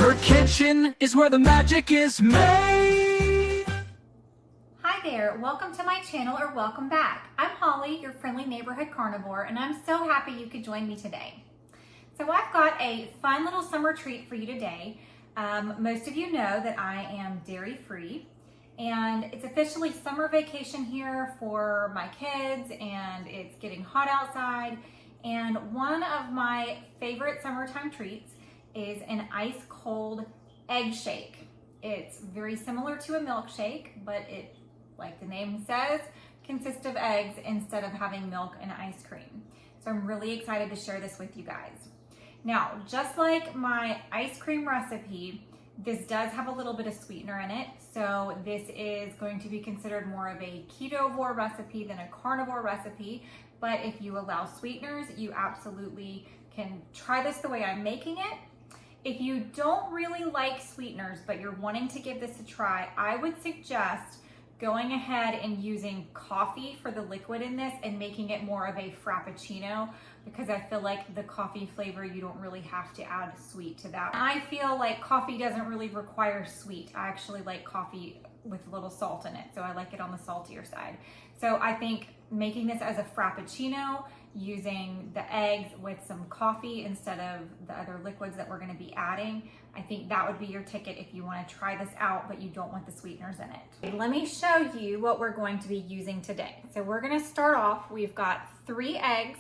Her kitchen is where the magic is made. Hi there, welcome to my channel or welcome back. I'm Holly, your friendly neighborhood carnivore, and I'm so happy you could join me today. So I've got a fun little summer treat for you today. Most of you know that I am dairy free, and it's officially summer vacation here for my kids, and it's getting hot outside. And one of my favorite summertime treats is an ice cold egg shake. It's very similar to a milkshake, but it, like the name says, consists of eggs instead of having milk and ice cream. So I'm really excited to share this with you guys. Now, just like my ice cream recipe, this does have a little bit of sweetener in it. So this is going to be considered more of a ketovore recipe than a carnivore recipe. But if you allow sweeteners, you absolutely can try this the way I'm making it. If you don't really like sweeteners, but you're wanting to give this a try, I would suggest going ahead and using coffee for the liquid in this and making it more of a frappuccino, because I feel like the coffee flavor, you don't really have to add sweet to that. I feel like coffee doesn't really require sweet. I actually like coffee with a little salt in it, so I like it on the saltier side. So I think making this as a frappuccino, using the eggs with some coffee instead of the other liquids that we're going to be adding, I think that would be your ticket if you want to try this out but you don't want the sweeteners in it. Let me show you what we're going to be using today. So we're going to start off, we've got 3 eggs.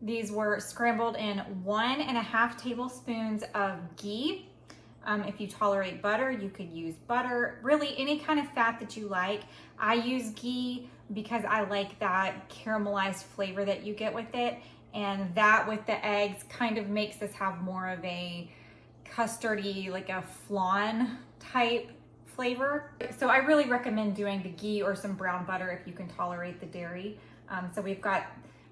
These were scrambled in 1.5 tablespoons of ghee. If you tolerate butter, you could use butter, really any kind of fat that you like. I use ghee because I like that caramelized flavor that you get with it, and that with the eggs kind of makes this have more of a custardy, like a flan type flavor. So I really recommend doing the ghee or some brown butter if you can tolerate the dairy. So we've got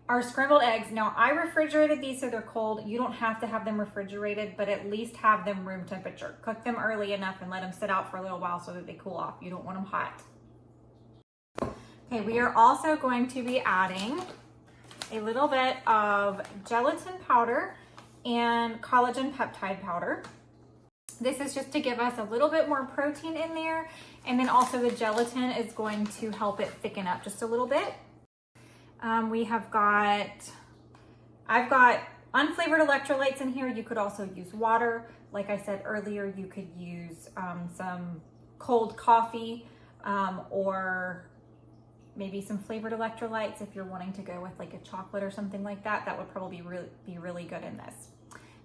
our scrambled eggs. Now I refrigerated these so they're cold. You don't have to have them refrigerated, but at least have them room temperature. Cook them early enough and let them sit out for a little while so that they cool off. You don't want them hot. Okay, we are also going to be adding a little bit of gelatin powder and collagen peptide powder. This is just to give us a little bit more protein in there, and then also the gelatin is going to help it thicken up just a little bit. I've got unflavored electrolytes in here. You could also use water. Like I said earlier, you could use some cold coffee or maybe some flavored electrolytes if you're wanting to go with like a chocolate or something like that. That would probably be really good in this.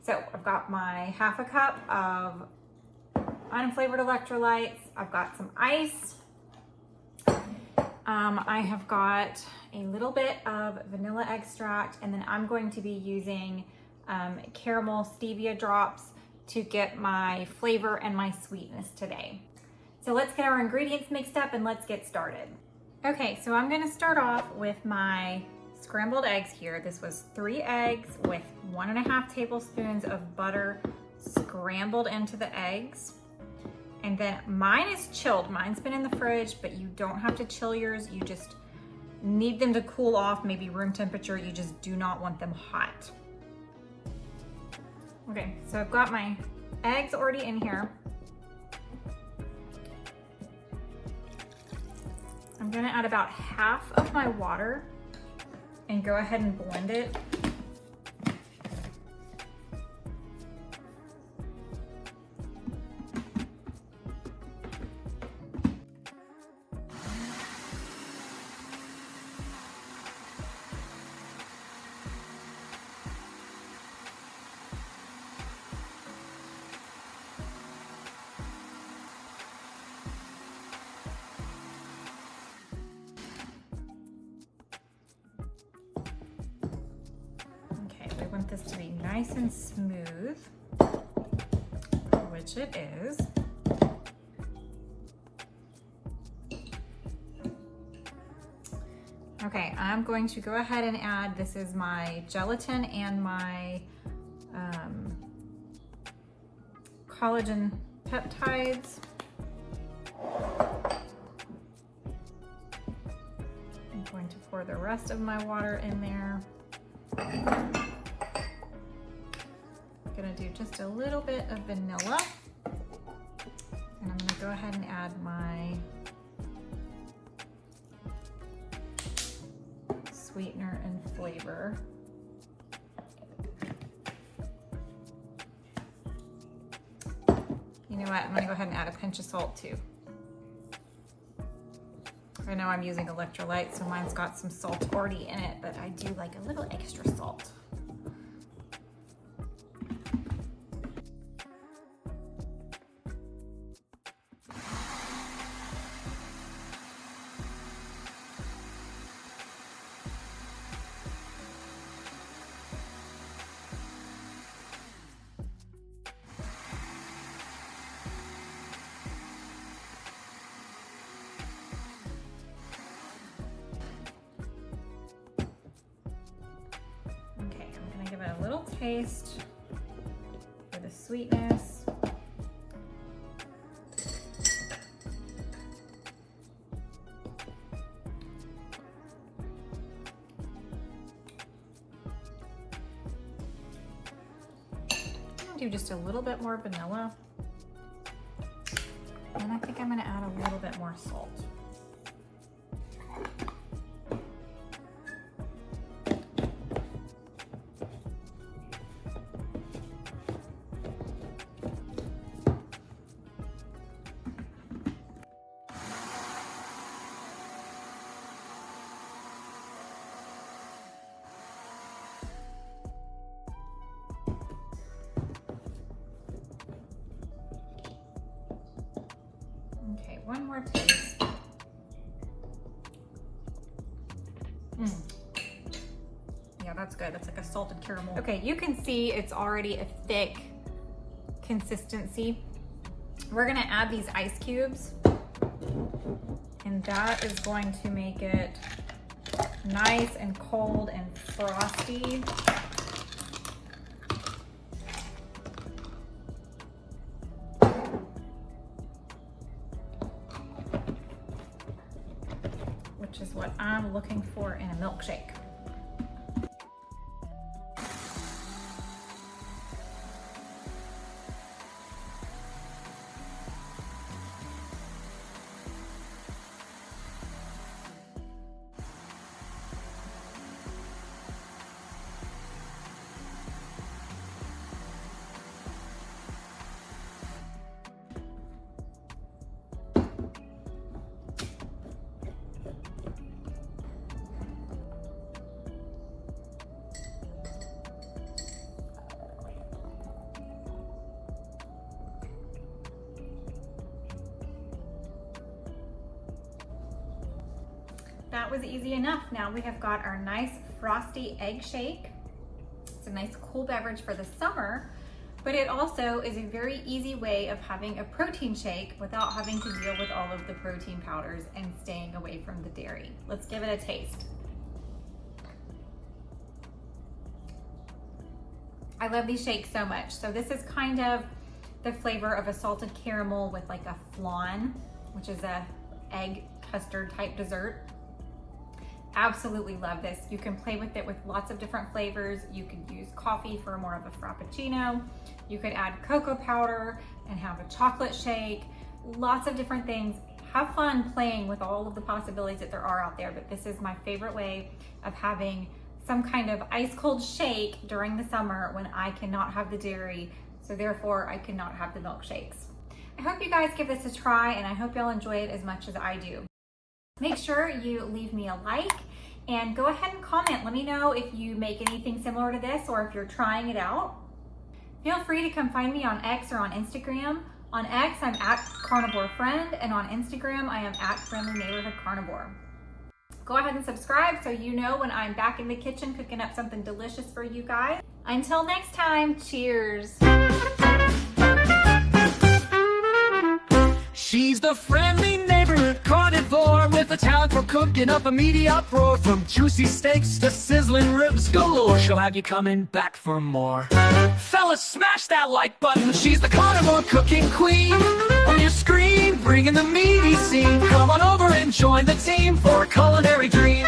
So I've got my 1/2 cup of unflavored electrolytes. I've got some ice. I have got a little bit of vanilla extract, and then I'm going to be using caramel stevia drops to get my flavor and my sweetness today. So let's get our ingredients mixed up and let's get started. Okay, so I'm gonna start off with my scrambled eggs here. This was 3 eggs with 1.5 tablespoons of butter scrambled into the eggs. And then mine is chilled. Mine's been in the fridge, but you don't have to chill yours. You just need them to cool off, maybe room temperature. You just do not want them hot. Okay, so I've got my eggs already in here. I'm gonna add about half of my water and go ahead and blend it. I want this to be nice and smooth, which it is. Okay, I'm going to go ahead and add, this is my gelatin and my collagen peptides. I'm going to pour the rest of my water in there. I'm gonna do just a little bit of vanilla. go ahead and add my sweetener and flavor. You know what, I'm gonna go ahead and add a pinch of salt too. I know I'm using electrolyte, so mine's got some salt already in it, but I do like a little extra salt. Give it a little taste for the sweetness. I'm gonna do just a little bit more vanilla. And I think I'm gonna add a little bit more salt. Okay, one more taste. Yeah, that's good. That's like a salted caramel. Okay, you can see it's already a thick consistency. We're gonna add these ice cubes, and that is going to make it nice and cold and frosty. Which is what I'm looking for in a milkshake. That was easy enough. Now we have got our nice frosty egg shake. It's a nice cool beverage for the summer, but it also is a very easy way of having a protein shake without having to deal with all of the protein powders and staying away from the dairy. Let's give it a taste. I love these shakes so much. So this is kind of the flavor of a salted caramel with like a flan, which is a egg custard type dessert. Absolutely love this. You can play with it with lots of different flavors. You could use coffee for more of a frappuccino. You could add cocoa powder and have a chocolate shake. Lots of different things. Have fun playing with all of the possibilities that there are out there, but this is my favorite way of having some kind of ice cold shake during the summer when I cannot have the dairy, so therefore I cannot have the milkshakes. I hope you guys give this a try, and I hope y'all enjoy it as much as I do. Make sure you leave me a like and go ahead and comment. Let me know if you make anything similar to this or if you're trying it out. Feel free to come find me on X or on Instagram. On X, I'm at Carnivore Friend, and on Instagram, I am at Friendly Neighborhood Carnivore. Go ahead and subscribe so you know when I'm back in the kitchen cooking up something delicious for you guys. Until next time, cheers. She's the friendly neighborhood carnivore with a talent for cooking up a meaty uproar. From juicy steaks to sizzling ribs galore, she'll have you coming back for more. Fellas, smash that like button. She's the carnivore cooking queen. On your screen, bringing the meaty scene. Come on over and join the team for a culinary dream.